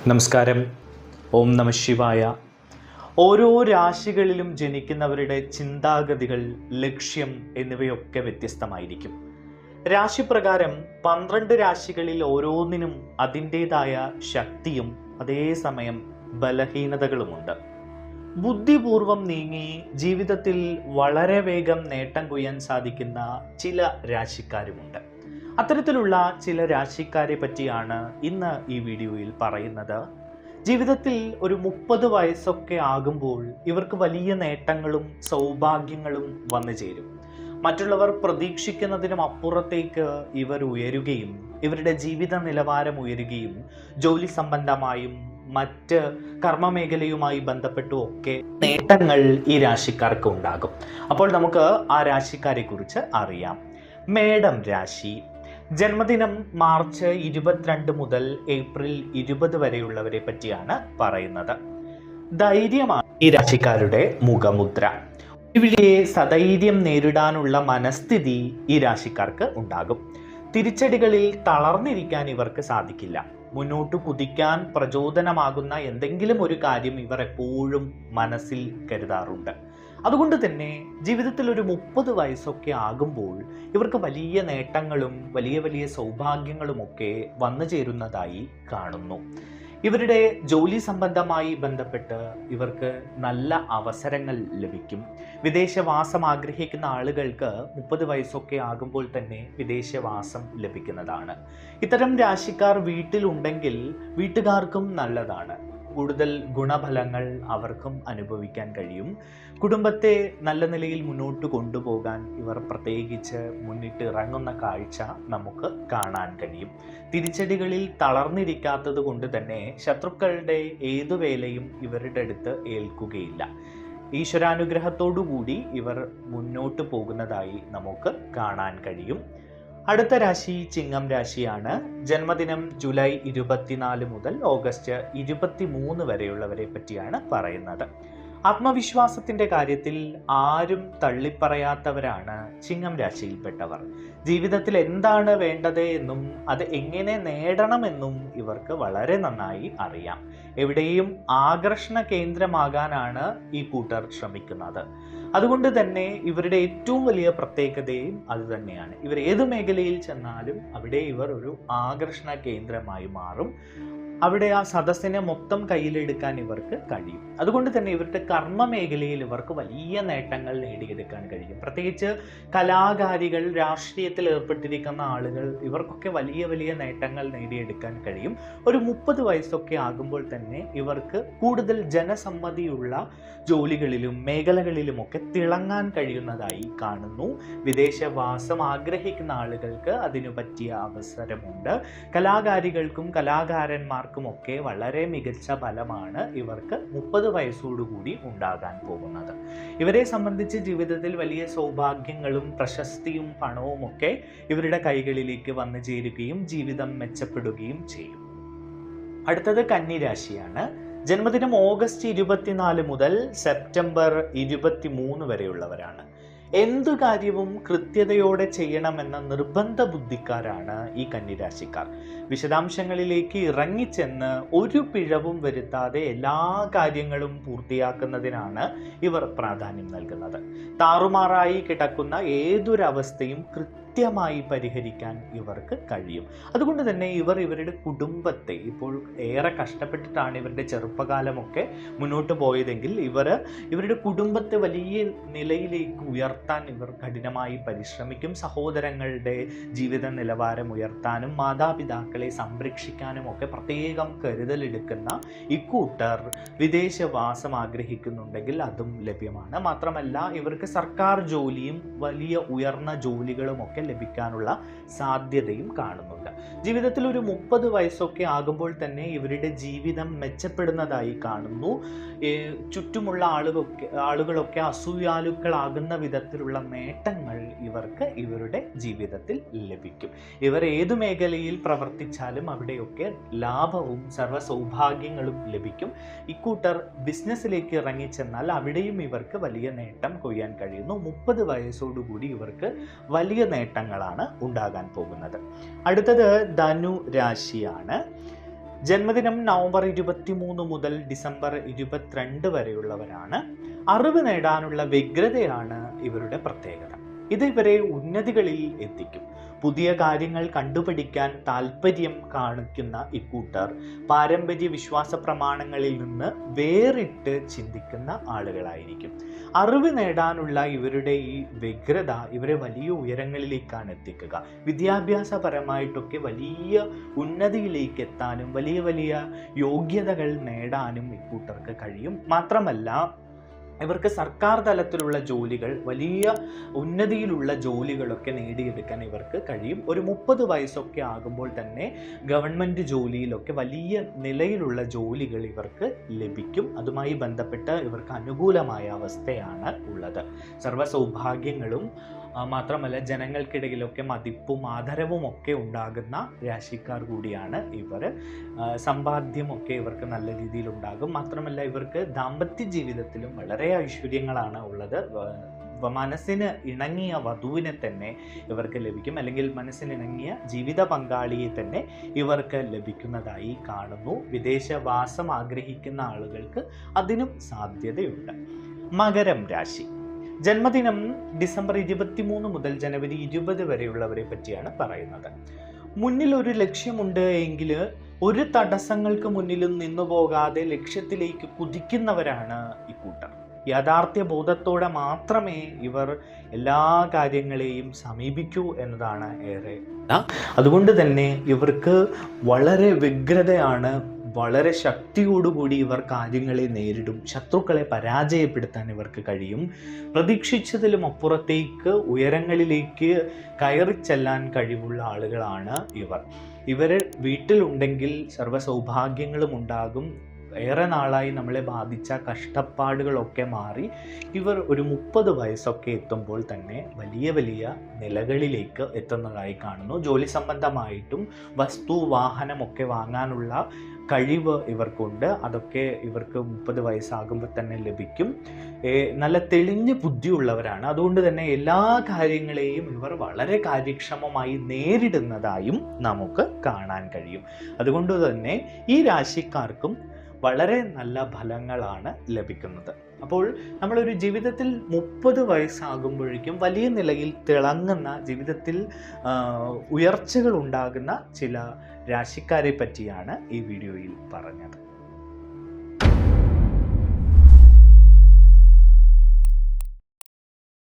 നമസ്കാരം. ഓം നമ ശിവായ. ഓരോ രാശികളിലും ജനിക്കുന്നവരുടെ ചിന്താഗതികൾ, ലക്ഷ്യം എന്നിവയൊക്കെ വ്യത്യസ്തമായിരിക്കും. രാശിപ്രകാരം 12 രാശികളിൽ ഓരോന്നിനും അതിൻ്റേതായ ശക്തിയും അതേസമയം ബലഹീനതകളുമുണ്ട്. ബുദ്ധിപൂർവം നീങ്ങി ജീവിതത്തിൽ വളരെ വേഗം നേട്ടം കൊയ്യാൻ സാധിക്കുന്ന ചില രാശിക്കാരുമുണ്ട്. അത്തരത്തിലുള്ള ചില രാശിക്കാരെ പറ്റിയാണ് ഇന്ന് ഈ വീഡിയോയിൽ പറയുന്നത്. ജീവിതത്തിൽ ഒരു 30 വയസ്സൊക്കെ ആകുമ്പോൾ ഇവർക്ക് വലിയ നേട്ടങ്ങളും സൗഭാഗ്യങ്ങളും വന്നു ചേരും. മറ്റുള്ളവർ പ്രതീക്ഷിക്കുന്നതിനും അപ്പുറത്തേക്ക് ഇവർ ഉയരുകയും ഇവരുടെ ജീവിത നിലവാരം ഉയരുകയും ജോലി സംബന്ധമായും മറ്റ് കർമ്മമേഖലയുമായി ബന്ധപ്പെട്ടും ഒക്കെ നേട്ടങ്ങൾ ഈ രാശിക്കാർക്ക് ഉണ്ടാകും. അപ്പോൾ നമുക്ക് ആ രാശിക്കാരെ കുറിച്ച് അറിയാം. മേടം രാശി. ജന്മദിനം മാർച്ച് 22 മുതൽ ഏപ്രിൽ 20 വരെയുള്ളവരെ പറ്റിയാണ് പറയുന്നത്. ധൈര്യമാണ് ഈ രാശിക്കാരുടെ മുഖമുദ്ര. വെല്ലുവിളിയെ സധൈര്യം നേരിടാനുള്ള മനസ്ഥിതി ഈ രാശിക്കാർക്ക് ഉണ്ടാകും. തിരിച്ചടികളിൽ തളർന്നിരിക്കാൻ ഇവർക്ക് സാധിക്കില്ല. മുന്നോട്ട് കുതിക്കാൻ പ്രചോദനമാകുന്ന എന്തെങ്കിലും ഒരു കാര്യം ഇവർ എപ്പോഴും മനസ്സിൽ കരുതാറുണ്ട്. അതുകൊണ്ട് തന്നെ ജീവിതത്തിൽ ഒരു 30 വയസ്സൊക്കെ ആകുമ്പോൾ ഇവർക്ക് വലിയ നേട്ടങ്ങളും വലിയ വലിയ സൗഭാഗ്യങ്ങളുമൊക്കെ വന്നു ചേരുന്നതായി കാണുന്നു. ഇവരുടെ ജോലി സംബന്ധമായി ബന്ധപ്പെട്ട് ഇവർക്ക് നല്ല അവസരങ്ങൾ ലഭിക്കും. വിദേശവാസം ആഗ്രഹിക്കുന്ന ആളുകൾക്ക് 30 വയസ്സൊക്കെ ആകുമ്പോൾ തന്നെ വിദേശവാസം ലഭിക്കുന്നതാണ്. ഇത്തരം രാശിക്കാർ വീട്ടിലുണ്ടെങ്കിൽ വീട്ടുകാർക്കും നല്ലതാണ്. കൂടുതൽ ഗുണഫലങ്ങൾ അവർക്കും അനുഭവിക്കാൻ കഴിയും. കുടുംബത്തെ നല്ല നിലയിൽ മുന്നോട്ട് കൊണ്ടുപോകാൻ ഇവർ പ്രത്യേകിച്ച് മുന്നിട്ട് ഇറങ്ങുന്ന കാഴ്ച നമുക്ക് കാണാൻ കഴിയും. തിരിച്ചടികളിൽ തളർന്നിരിക്കാത്തത് കൊണ്ട് തന്നെ ശത്രുക്കളുടെ ഏതു വേലയും ഇവരുടെ അടുത്ത് ഏൽക്കുകയില്ല. ഈശ്വരാനുഗ്രഹത്തോടുകൂടി ഇവർ മുന്നോട്ട് പോകുന്നതായി നമുക്ക് കാണാൻ കഴിയും. അടുത്ത രാശി ചിങ്ങം രാശിയാണ്. ജന്മദിനം ജൂലൈ 24 മുതൽ ഓഗസ്റ്റ് 23 വരെയുള്ളവരെ പറ്റിയാണ് പറയുന്നത്. ആത്മവിശ്വാസത്തിന്റെ കാര്യത്തിൽ ആരും തള്ളിപ്പറയാത്തവരാണ് ചിങ്ങം രാശിയിൽപ്പെട്ടവർ. ജീവിതത്തിൽ എന്താണ് വേണ്ടത് എന്നും അത് എങ്ങനെ നേടണമെന്നും ഇവർക്ക് വളരെ നന്നായി അറിയാം. എവിടെയും ആകർഷണ കേന്ദ്രമാകാനാണ് ഈ കൂട്ടർ ശ്രമിക്കുന്നത്. അതുകൊണ്ട് തന്നെ ഇവരുടെ ഏറ്റവും വലിയ പ്രത്യേകതയും അതുതന്നെയാണ്. ഇവർ ഏത് മേഖലയിൽ ചെന്നാലും അവിടെ ഇവർ ഒരു ആകർഷണ കേന്ദ്രമായി മാറും. അവിടെ ആ സദസ്സിനെ മൊത്തം കയ്യിലെടുക്കാൻ ഇവർക്ക് കഴിയും. അതുകൊണ്ട് തന്നെ ഇവരുടെ കർമ്മ മേഖലയിൽ ഇവർക്ക് വലിയ നേട്ടങ്ങൾ നേടിയെടുക്കാൻ കഴിയും. പ്രത്യേകിച്ച് കലാകാരികൾ, രാഷ്ട്രീയത്തിൽ ഏർപ്പെട്ടിരിക്കുന്ന ആളുകൾ, ഇവർക്കൊക്കെ വലിയ വലിയ നേട്ടങ്ങൾ നേടിയെടുക്കാൻ കഴിയും. ഒരു 30 വയസ്സൊക്കെ ആകുമ്പോൾ തന്നെ ഇവർക്ക് കൂടുതൽ ജനസമ്മതിയുള്ള ജോലികളിലും മേഖലകളിലുമൊക്കെ തിളങ്ങാൻ കഴിയുന്നതായി കാണുന്നു. വിദേശവാസം ആഗ്രഹിക്കുന്ന ആളുകൾക്ക് അതിനു പറ്റിയ അവസരമുണ്ട്. കലാകാരികൾക്കും കലാകാരന്മാർക്കുമൊക്കെ വളരെ മികച്ച ഫലമാണ് ഇവർക്ക് 30 വയസ്സോടുകൂടി ഉണ്ടാകാൻ പോകുന്നത്. ഇവരെ സംബന്ധിച്ച് ജീവിതത്തിൽ വലിയ സൗഭാഗ്യങ്ങളും പ്രശസ്തിയും പണവും ഒക്കെ ഇവരുടെ കൈകളിലേക്ക് വന്നു ചേരുകയും ജീവിതം മെച്ചപ്പെടുകയും ചെയ്യും. അടുത്തത് കന്നിരാശിയാണ്. ജന്മദിനം ഓഗസ്റ്റ് 24 മുതൽ സെപ്റ്റംബർ 23 വരെയുള്ളവരാണ്. എന്തു കാര്യവും കൃത്യതയോടെ ചെയ്യണമെന്ന നിർബന്ധ ബുദ്ധിക്കാരാണ് ഈ കന്നിരാശിക്കാർ. വിശദാംശങ്ങളിലേക്ക് ഇറങ്ങിച്ചെന്ന് ഒരു പിഴവും വരുത്താതെ എല്ലാ കാര്യങ്ങളും പൂർത്തിയാക്കുന്നതിനാണ് ഇവർ പ്രാധാന്യം നൽകുന്നത്. താറുമാറായി കിടക്കുന്ന ഏതൊരവസ്ഥയും കൃത്യമായി പരിഹരിക്കാൻ ഇവർക്ക് കഴിയും. അതുകൊണ്ട് തന്നെ ഇവർ ഇവരുടെ കുടുംബത്തെ, ഇപ്പോൾ ഏറെ കഷ്ടപ്പെട്ടിട്ടാണ് ഇവരുടെ ചെറുപ്പകാലമൊക്കെ മുന്നോട്ട് പോയതെങ്കിൽ ഇവരുടെ കുടുംബത്തെ വലിയ നിലയിലേക്ക് ഉയർത്താൻ ഇവർ കഠിനമായി പരിശ്രമിക്കും. സഹോദരങ്ങളുടെ ജീവിത നിലവാരം ഉയർത്താനും മാതാപിതാക്കളെ സംരക്ഷിക്കാനും ഒക്കെ പ്രത്യേകം കരുതലെടുക്കുന്ന ഇക്കൂട്ടർ വിദേശവാസം ആഗ്രഹിക്കുന്നുണ്ടെങ്കിൽ അതും ലഭ്യമാണ്. മാത്രമല്ല ഇവർക്ക് സർക്കാർ ജോലിയും വലിയ ഉയർന്ന ജോലികളും ഒക്കെ ലഭിക്കാനുള്ള സാധ്യതയും കാണുന്നുണ്ട്. ജീവിതത്തിൽ ഒരു 30 വയസ്സൊക്കെ ആകുമ്പോൾ തന്നെ ഇവരുടെ ജീവിതം മെച്ചപ്പെടുന്നതായി കാണുന്നു. ചുറ്റുമുള്ള ആളുകളൊക്കെ അസൂയാലുക്കളാകുന്ന വിധത്തിലുള്ള നേട്ടങ്ങൾ ഇവർക്ക് ഇവരുടെ ജീവിതത്തിൽ ലഭിക്കും. ഇവർ ഏതു മേഖലയിൽ പ്രവർത്തിച്ചാലും അവിടെയൊക്കെ ലാഭവും സർവ്വ സൗഭാഗ്യങ്ങളും ലഭിക്കും. ഇക്കൂട്ടർ ബിസിനസ്സിലേക്ക് ഇറങ്ങിച്ചെന്നാൽ അവിടെയും ഇവർക്ക് വലിയ നേട്ടം കൊയ്യാൻ കഴിയുന്നു. 30 വയസ്സോടുകൂടി ഇവർക്ക് വലിയ നേട്ടങ്ങളാണ് ഉണ്ടാകാൻ പോകുന്നത്. അടുത്തത് ധനു രാശിയാണ്. ജന്മദിനം നവംബർ 23 മുതൽ ഡിസംബർ 22 വരെയുള്ളവരാണ്. അറിവ് നേടാനുള്ള വ്യഗ്രതയാണ് ഇവരുടെ പ്രത്യേകത. ഇത് ഇവരെ ഉന്നതികളിൽ എത്തിക്കും. പുതിയ കാര്യങ്ങൾ കണ്ടുപിടിക്കാൻ താല്പര്യം കാണിക്കുന്ന ഇക്കൂട്ടർ പാരമ്പര്യ വിശ്വാസ പ്രമാണങ്ങളിൽ നിന്ന് വേറിട്ട് ചിന്തിക്കുന്ന ആളുകളായിരിക്കും. അറിവ് നേടാനുള്ള ഇവരുടെ ഈ വ്യഗ്രത ഇവരെ വലിയ ഉയരങ്ങളിലേക്കാണ് എത്തിക്കുക. വിദ്യാഭ്യാസപരമായിട്ടൊക്കെ വലിയ ഉന്നതിയിലേക്ക് എത്താനും വലിയ വലിയ യോഗ്യതകൾ നേടാനും ഇക്കൂട്ടർക്ക് കഴിയും. മാത്രമല്ല, ഇവർക്ക് സർക്കാർ തലത്തിലുള്ള ജോലികൾ, വലിയ ഉന്നതിയിലുള്ള ജോലികളൊക്കെ നേടിയെടുക്കാൻ ഇവർക്ക് കഴിയും. ഒരു 30 വയസ്സൊക്കെ ആകുമ്പോൾ തന്നെ ഗവൺമെൻറ് ജോലിയിലൊക്കെ വലിയ നിലയിലുള്ള ജോലികൾ ഇവർക്ക് ലഭിക്കും. അതുമായി ബന്ധപ്പെട്ട് ഇവർക്ക് അനുകൂലമായ അവസ്ഥയാണ് ഉള്ളത്. സർവ്വ സൗഭാഗ്യങ്ങളും മാത്രമല്ല ജനങ്ങൾക്കിടയിലൊക്കെ മതിപ്പും ആദരവും ഒക്കെ ഉണ്ടാകുന്ന രാശിക്കാർ കൂടിയാണ് ഇവർ. സമ്പാദ്യമൊക്കെ ഇവർക്ക് നല്ല രീതിയിൽ ഉണ്ടാകും. മാത്രമല്ല ഇവർക്ക് ദാമ്പത്യ ജീവിതത്തിലും വളരെ ഐശ്വര്യങ്ങളാണ് ഉള്ളത്. മനസ്സിന് ഇണങ്ങിയ വധുവിനെ തന്നെ ഇവർക്ക് ലഭിക്കും, അല്ലെങ്കിൽ മനസ്സിനിണങ്ങിയ ജീവിത പങ്കാളിയെ തന്നെ ഇവർക്ക് ലഭിക്കുന്നതായി കാണുന്നു. വിദേശവാസം ആഗ്രഹിക്കുന്ന ആളുകൾക്ക് അതിനും സാധ്യതയുണ്ട്. മകരം രാശി. ജന്മദിനം ഡിസംബർ 23 മുതൽ ജനുവരി 20 വരെയുള്ളവരെ പറ്റിയാണ് പറയുന്നത്. മുന്നിൽ ഒരു ലക്ഷ്യമുണ്ട് എങ്കിൽ ഒരു തടസ്സങ്ങൾക്ക് മുന്നിലും നിന്നു പോകാതെ ലക്ഷ്യത്തിലേക്ക് കുതിക്കുന്നവരാണ് ഇക്കൂട്ടർ. യാഥാർത്ഥ്യ ബോധത്തോടെ മാത്രമേ ഇവർ എല്ലാ കാര്യങ്ങളെയും സമീപിക്കൂ എന്നതാണ് ഏറെ. അതുകൊണ്ട് തന്നെ ഇവർക്ക് വളരെ വ്യഗ്രതയാണ്. വളരെ ശക്തിയോടുകൂടി ഇവർ കാര്യങ്ങളെ നേരിടും. ശത്രുക്കളെ പരാജയപ്പെടുത്താൻ ഇവർക്ക് കഴിയും. പ്രതീക്ഷിച്ചതിലും അപ്പുറത്തേക്ക് ഉയരങ്ങളിലേക്ക് കയറിച്ചെല്ലാൻ കഴിവുള്ള ആളുകളാണ് ഇവർ. ഇവർ വീട്ടിലുണ്ടെങ്കിൽ സർവ്വ സൗഭാഗ്യങ്ങളും ഉണ്ടാകും. ഏറെ നാളായി നമ്മളെ ബാധിച്ച കഷ്ടപ്പാടുകളൊക്കെ മാറി ഇവർ ഒരു 30 വയസ്സൊക്കെ എത്തുമ്പോൾ തന്നെ വലിയ വലിയ നിലകളിലേക്ക് എത്തുന്നതായി കാണുന്നു. ജോലി സംബന്ധമായിട്ടും വസ്തു വാഹനമൊക്കെ വാങ്ങാനുള്ള കഴിവ് ഇവർക്കുണ്ട്. അതൊക്കെ ഇവർക്ക് 30 വയസ്സാകുമ്പോൾ തന്നെ ലഭിക്കും. നല്ല തെളിഞ്ഞ ബുദ്ധിയുള്ളവരാണ്. അതുകൊണ്ട് തന്നെ എല്ലാ കാര്യങ്ങളെയും ഇവർ വളരെ കാര്യക്ഷമമായി നേരിടുന്നതായും നമുക്ക് കാണാൻ കഴിയും. അതുകൊണ്ട് തന്നെ ഈ രാശിക്കാർക്കും വളരെ നല്ല ഫലങ്ങളാണ് ലഭിക്കുന്നത്. അപ്പോൾ നമ്മളൊരു ജീവിതത്തിൽ 30 വയസ്സാകുമ്പോഴേക്കും വലിയ നിലയിൽ തിളങ്ങുന്ന, ജീവിതത്തിൽ ഉയർച്ചകൾ ഉണ്ടാകുന്ന ചില രാശിക്കാരെ പറ്റിയാണ് ഈ വീഡിയോയിൽ പറഞ്ഞത്.